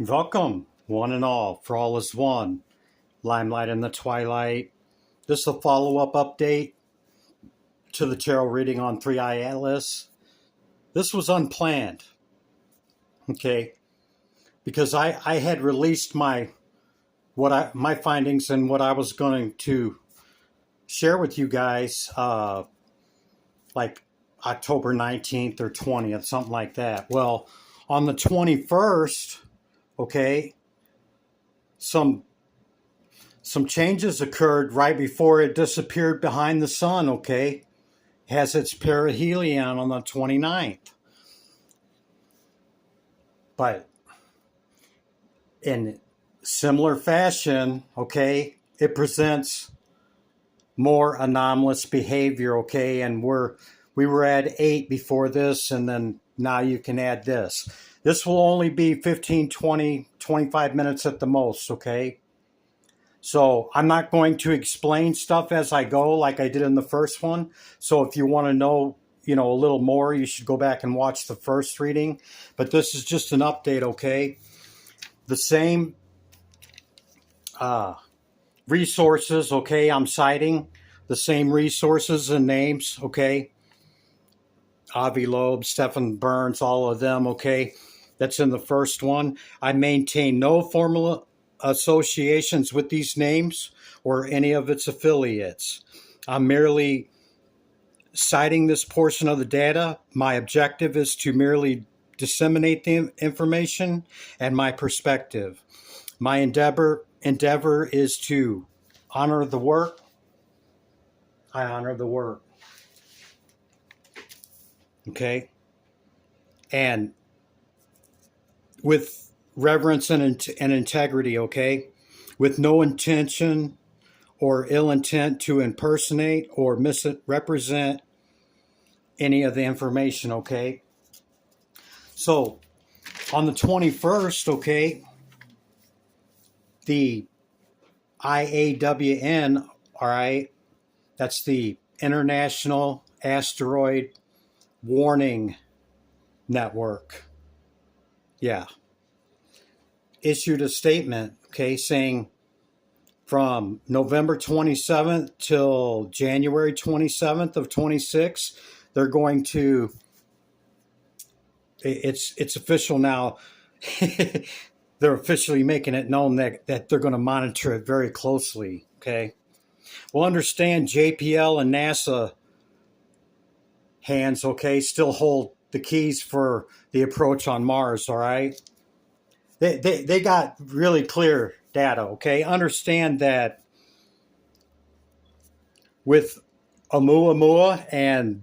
Welcome, one and all, for all is one. Limelight in the twilight. This is a follow-up update to the tarot reading on Three Eye Atlas. This was unplanned, okay, because I had released my findings and what I was going to share with you guys, like October 19th or 20th, something like that. Well, on the 21st, okay, some changes occurred right before it disappeared behind the sun, okay? Has its perihelion on the 29th. But in similar fashion, okay, it presents more anomalous behavior, okay? And we were at 8 before this, and then now you can add this. This will only be 15, 20, 25 minutes at the most, okay? So I'm not going to explain stuff as I go like I did in the first one. So if you want to know, a little more, you should go back and watch the first reading. But this is just an update, okay? The same resources, okay, I'm citing. The same resources and names, okay? Avi Loeb, Stephen Burns, all of them, okay? That's in the first one. I maintain no formal associations with these names or any of its affiliates. I'm merely citing this portion of the data. My objective is to merely disseminate the information and my perspective. My endeavor is to honor the work. I honor the work. Okay? And with reverence and integrity, okay? With no intention or ill intent to impersonate or misrepresent any of the information, okay? So, on the 21st, okay, the IAWN, all right, that's the International Asteroid Warning Network. Yeah. Issued a statement, okay, saying from November 27th till January 27th of 26, they're going to, it's official now. They're officially making it known that they're going to monitor it very closely, okay? Well, understand JPL and NASA hands, okay, still hold the keys for the approach on Mars, all right? They got really clear data, okay? Understand that with Oumuamua and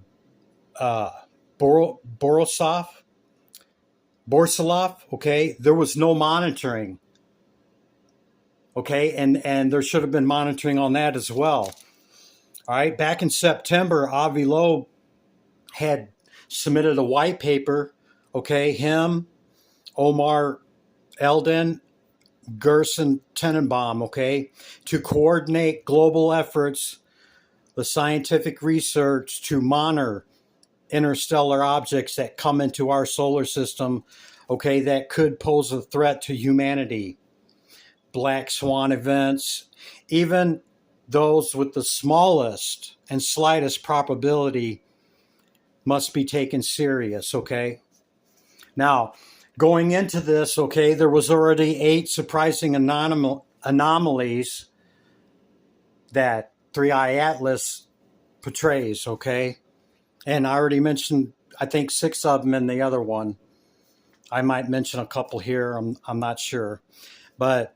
Borisov, okay, there was no monitoring, okay, and there should have been monitoring on that as well. All right, back in September, Avi Loeb had submitted a white paper, okay, him, Omar Eldon, Gerson Tenenbaum, okay, to coordinate global efforts, the scientific research to monitor interstellar objects that come into our solar system, okay, that could pose a threat to humanity. Black swan events, even those with the smallest and slightest probability must be taken serious, okay? Now, going into this, okay, there was already 8 surprising anomalies that Three Eye Atlas portrays, okay? And I already mentioned, I think, 6 of them in the other one. I might mention a couple here, I'm not sure. But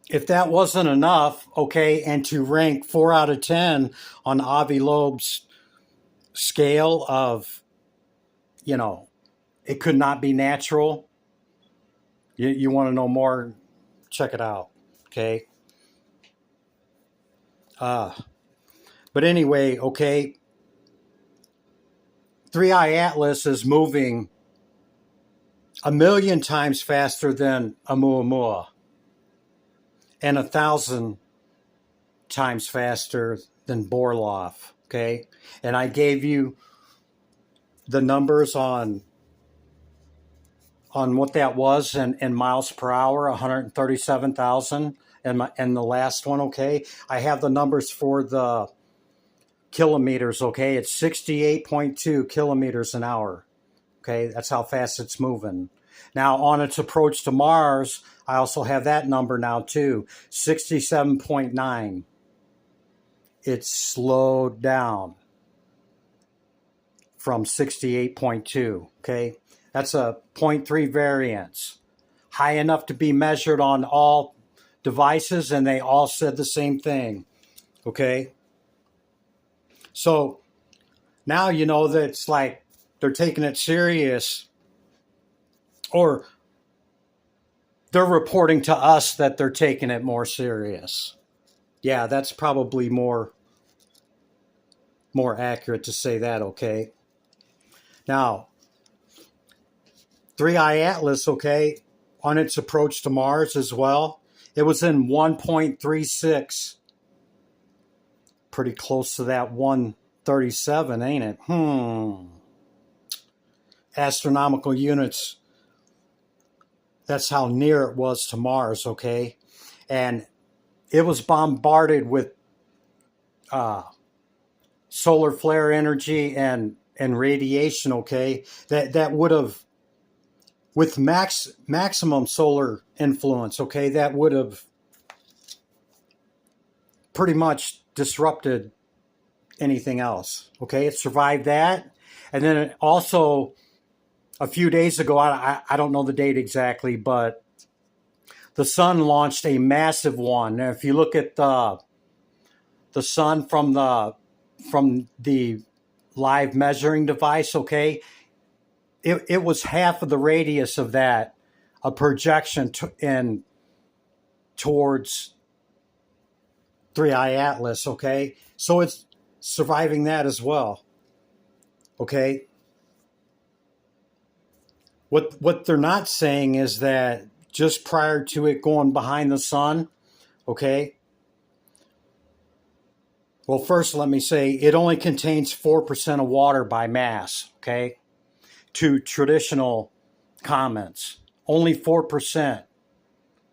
if that wasn't enough, okay, and to rank 4 out of 10 on Avi Loeb's scale of, it could not be natural. You want to know more? Check it out, okay? But anyway, okay, Three Eye Atlas is moving 1,000,000 times faster than Oumuamua and 1,000 times faster than Borloff, okay? And I gave you the numbers on on what that was in miles per hour, 137,000. And the last one, okay? I have the numbers for the kilometers, okay? It's 68.2 kilometers an hour, okay? That's how fast it's moving. Now, on its approach to Mars, I also have that number now too, 67.9. It's slowed down from 68.2, okay? That's a 0.3 variance. High enough to be measured on all devices, and they all said the same thing, okay? So now you know that it's like they're taking it serious, or they're reporting to us that they're taking it more serious. Yeah, that's probably more accurate to say that, okay? Now, 3i Atlas, okay, on its approach to Mars as well, it was in 1.36. Pretty close to that 137, ain't it? Astronomical units. That's how near it was to Mars, okay? And it was bombarded with solar flare energy and radiation, okay? That would have, with maximum solar influence, okay, that would have pretty much disrupted anything else, okay? It survived that. And then it also, a few days ago, I don't know the date exactly, but the sun launched a massive one. Now, if you look at the sun from the live measuring device, okay, it was half of the radius of that, a projection towards 3i Atlas, okay? So it's surviving that as well, okay? What they're not saying is that just prior to it going behind the sun, okay? Well, first let me say it only contains 4% of water by mass, okay? To traditional comets, only 4%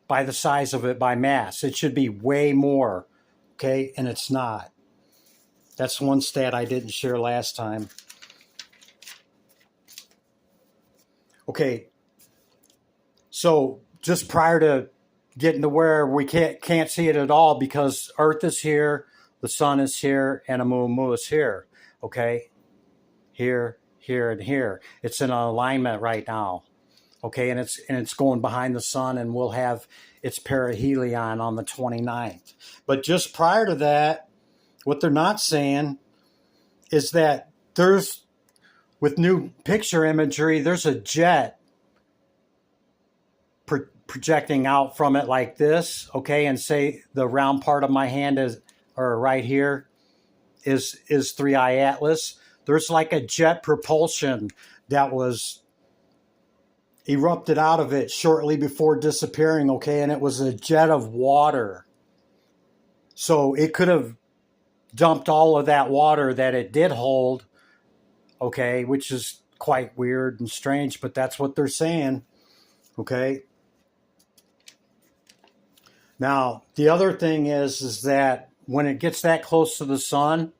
by the size of it by mass. It should be way more, okay? And it's not. That's one stat I didn't share last time. Okay, so just prior to getting to where we can't see it at all because Earth is here, the sun is here, and Oumuamua is here, okay? Here, here, and here. It's in alignment right now, okay? And it's going behind the sun, and we'll have its perihelion on the 29th. But just prior to that, what they're not saying is that there's, with new picture imagery, there's a jet projecting out from it like this, okay, and say the round part of my hand is, or right here, is 3i Atlas. There's like a jet propulsion that was erupted out of it shortly before disappearing, okay, and it was a jet of water. So it could have dumped all of that water that it did hold, okay, which is quite weird and strange, but that's what they're saying, okay. Now, the other thing is that when it gets that close to the sun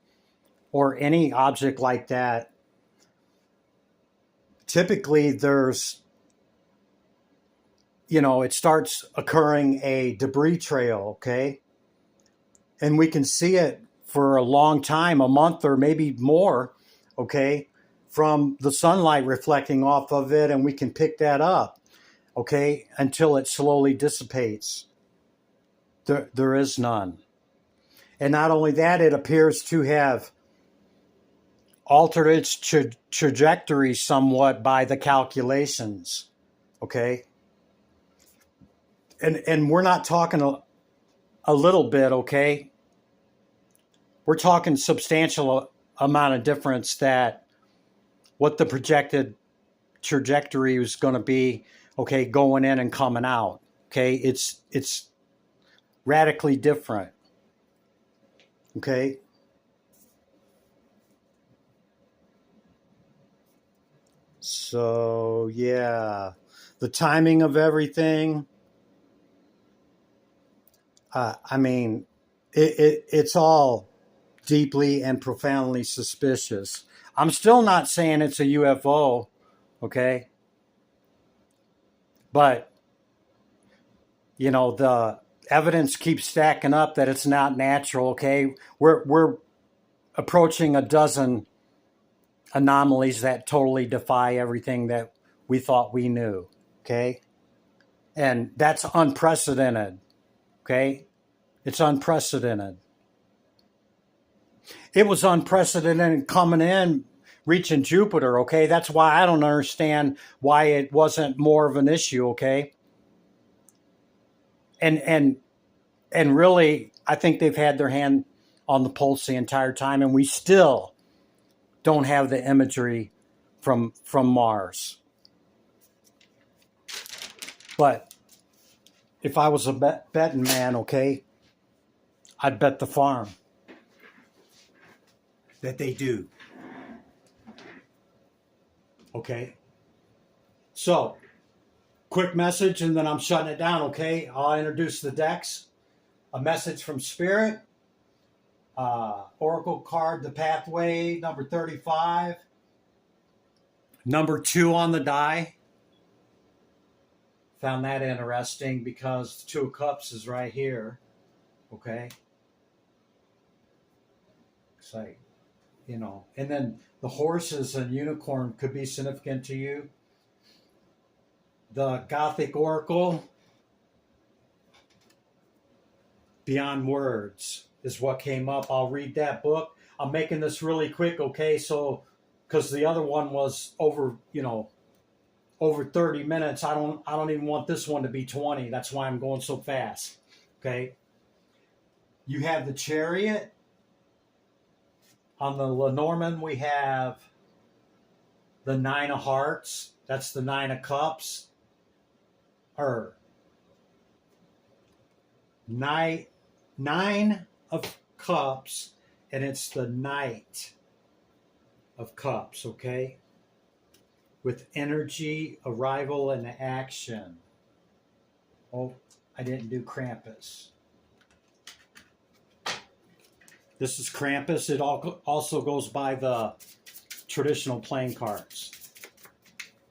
or any object like that, typically there's, it starts occurring a debris trail, okay? And we can see it for a long time, a month or maybe more, okay, from the sunlight reflecting off of it, and we can pick that up, okay, until it slowly dissipates. There is none. And not only that, it appears to have altered its trajectory somewhat by the calculations, okay? And we're not talking a little bit, okay? We're talking substantial amount of difference that what the projected trajectory is going to be, okay, going in and coming out, okay? It's radically different, okay? So, yeah, the timing of everything. I mean, it's all deeply and profoundly suspicious. I'm still not saying it's a UFO, okay? But, you know, the evidence keeps stacking up that it's not natural, okay? We're approaching a dozen anomalies that totally defy everything that we thought we knew, okay? And that's unprecedented, okay? It's unprecedented. It was unprecedented coming in, reaching Jupiter, okay? That's why I don't understand why it wasn't more of an issue, okay? And really, I think they've had their hand on the pulse the entire time, and we still don't have the imagery from Mars. But if I was a betting man, okay, I'd bet the farm that they do. Okay? So, quick message and then I'm shutting it down, okay? I'll introduce the decks. A message from Spirit. Oracle card, the Pathway, number 35. Number 2 on the die. Found that interesting because the 2 of Cups is right here. Okay? It's like, you know. And then the horses and unicorn could be significant to you. The Gothic Oracle, Beyond Words, is what came up. I'll read that book. I'm making this really quick, okay? So, because the other one was over, over 30 minutes. I don't even want this one to be 20. That's why I'm going so fast. Okay. You have the Chariot. On the Lenormand, we have the 9 of Hearts. That's the 9 of Cups. Or 9 of Cups, and it's the Knight of Cups, okay? With energy, arrival, and action. Oh, I didn't do Krampus. This is Krampus. It also goes by the traditional playing cards.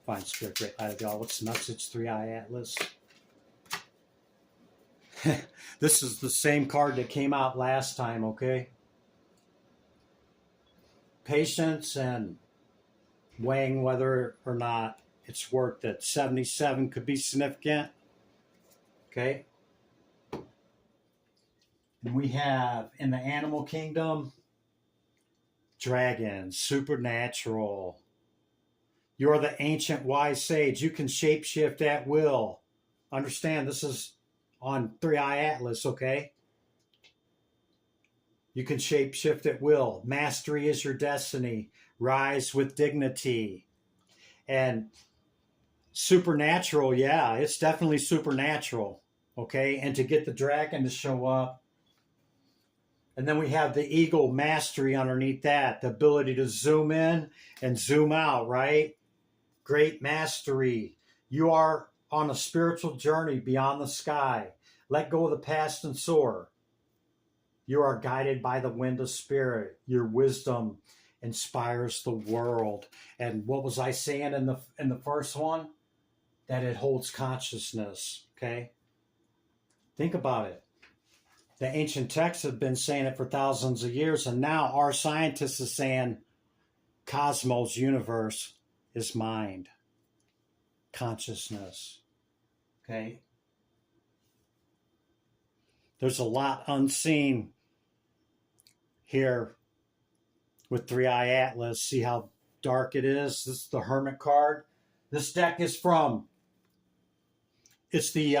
Fine, Spirit, Great Light of God. What's the message? 3-Eye Atlas. This is the same card that came out last time, okay? Patience and weighing whether or not it's worked it. 77 could be significant. Okay. And we have in the animal kingdom, dragons, supernatural. You're the ancient wise sage. You can shapeshift at will. Understand, this is on 3-Eye Atlas, okay? You can shapeshift at will. Mastery is your destiny. Rise with dignity. And supernatural, yeah, it's definitely supernatural, okay? And to get the dragon to show up. And then we have the eagle, mastery underneath that. The ability to zoom in and zoom out, right? Great mastery. You are on a spiritual journey beyond the sky. Let go of the past and soar. You are guided by the wind of spirit. Your wisdom inspires the world. And what was I saying in the first one? That it holds consciousness. Okay? Think about it. The ancient texts have been saying it for thousands of years, and now our scientists are saying cosmos, universe, is mind. Consciousness. Okay? There's a lot unseen here with 3-Eye Atlas. See how dark it is? This is the Hermit card. This deck is it's the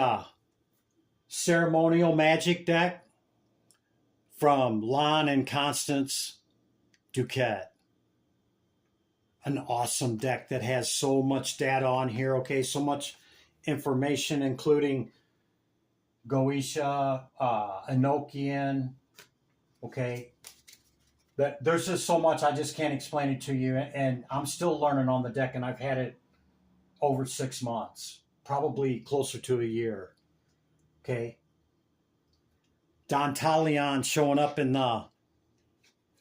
ceremonial magic deck from Lon and Constance Duquette. An awesome deck that has so much data on here, okay? So much information, including Goetia, Enochian, okay? But there's just so much, I just can't explain it to you. And I'm still learning on the deck, and I've had it over 6 months, probably closer to a year. Okay. Don Talion showing up in the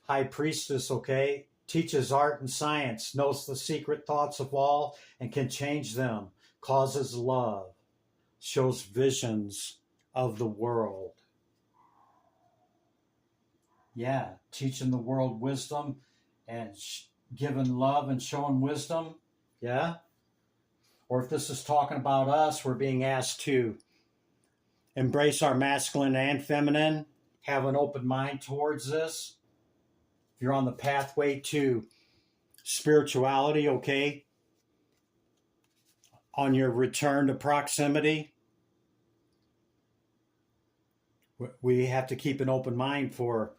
High Priestess, okay? Teaches art and science, knows the secret thoughts of all and can change them, causes love, shows visions of the world. Yeah, teaching the world wisdom and giving love and showing wisdom. Yeah. Or if this is talking about us, we're being asked to embrace our masculine and feminine, have an open mind towards this. If you're on the pathway to spirituality, okay, on your return to proximity, we have to keep an open mind for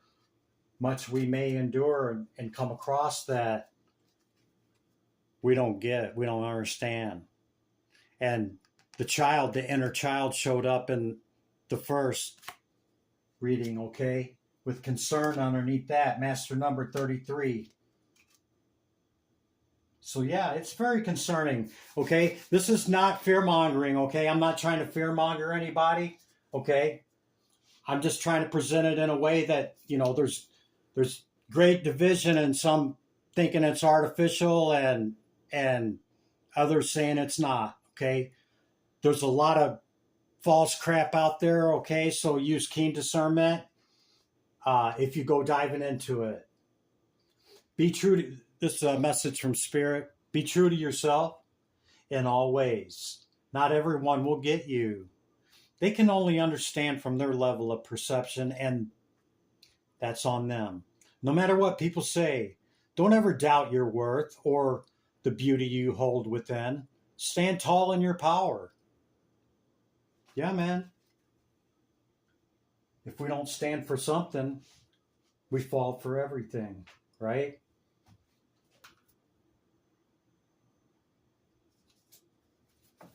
much we may endure and come across that we don't get, we don't understand. And the inner child showed up in the first reading, okay, with concern underneath that, master number 33. So yeah, it's very concerning, okay? This is not fear-mongering, okay? I'm not trying to fear-monger anybody, okay? I'm just trying to present it in a way that, there's great division and some thinking it's artificial and others saying it's not, okay? There's a lot of false crap out there, okay? So use keen discernment if you go diving into it. Be true to, this is a message from Spirit. Be true to yourself in all ways. Not everyone will get you. They can only understand from their level of perception, and that's on them. No matter what people say, don't ever doubt your worth or the beauty you hold within. Stand tall in your power. Yeah, man. If we don't stand for something, we fall for everything, right?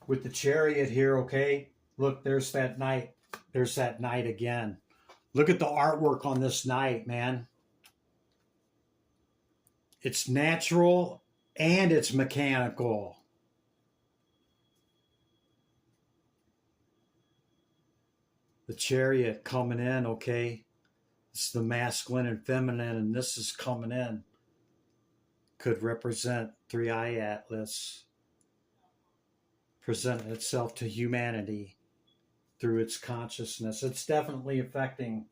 With the Chariot here, okay? Look, there's that knight. There's that knight again. Look at the artwork on this knight, man. It's natural and it's mechanical. The Chariot coming in, okay? It's the masculine and feminine, and this is coming in. Could represent Three-Eye Atlas. Presenting itself to humanity through its consciousness. It's definitely affecting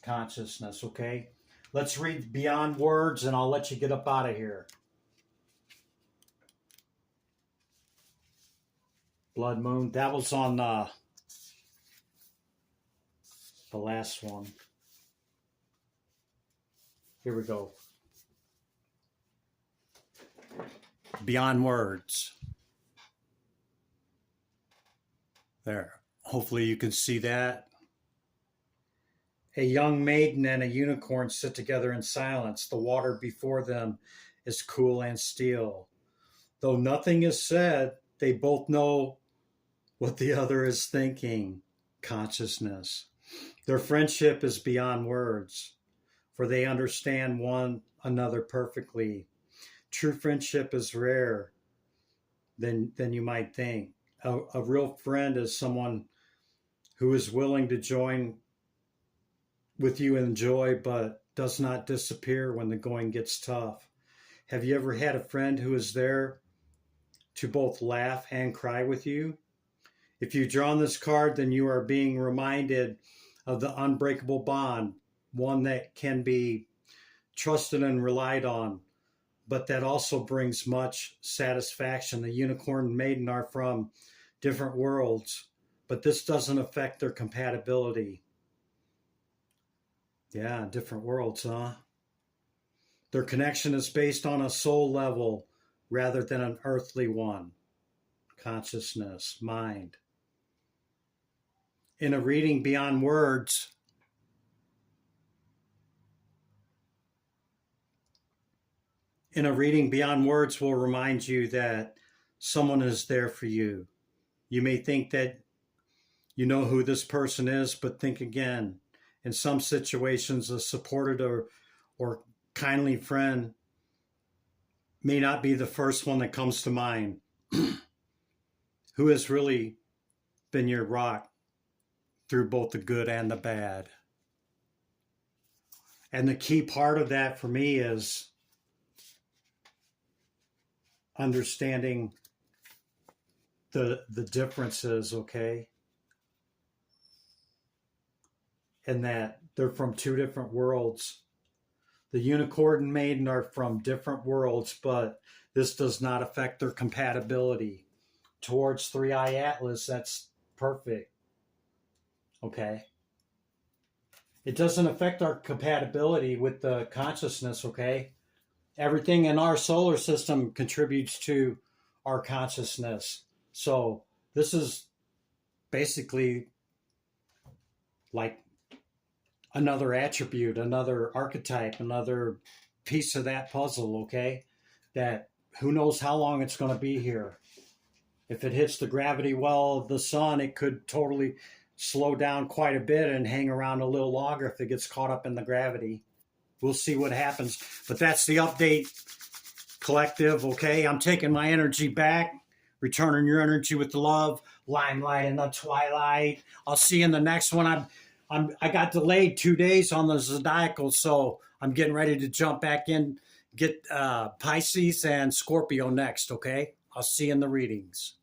consciousness, okay? Let's read Beyond Words, and I'll let you get up out of here. Blood Moon. That was on the last one. Here we go. Beyond Words. There. Hopefully you can see that. A young maiden and a unicorn sit together in silence. The water before them is cool and still. Though nothing is said, they both know what the other is thinking. Consciousness. Their friendship is beyond words, for they understand one another perfectly. True friendship is rare than you might think. A real friend is someone who is willing to join with you in joy, but does not disappear when the going gets tough. Have you ever had a friend who is there to both laugh and cry with you? If you've drawn this card, then you are being reminded of the unbreakable bond, one that can be trusted and relied on, but that also brings much satisfaction. The unicorn and maiden are from different worlds, but this doesn't affect their compatibility. Yeah, different worlds, huh? Their connection is based on a soul level rather than an earthly one. Consciousness, mind. In a reading Beyond Words, will remind you that someone is there for you. You may think that you know who this person is, but think again. In some situations, a supported or kindly friend may not be the first one that comes to mind. who has really been your rock through both the good and the bad. And the key part of that for me is understanding the differences, okay? And that they're from two different worlds. The unicorn and maiden are from different worlds, but this does not affect their compatibility. Towards Three Eye Atlas, that's perfect. Okay. It doesn't affect our compatibility with the consciousness, okay? Everything in our solar system contributes to our consciousness. So this is basically like another attribute, another archetype, another piece of that puzzle, okay? That who knows how long it's going to be here. If it hits the gravity well of the sun, it could totally slow down quite a bit and hang around a little longer if it gets caught up in the gravity. We'll see what happens. But that's the update, collective, okay? I'm taking my energy back, returning your energy with love, limelight in the twilight. I'll see you in the next one. I got delayed 2 days on the Zodiacal, so I'm getting ready to jump back in, get Pisces and Scorpio next, okay? I'll see you in the readings.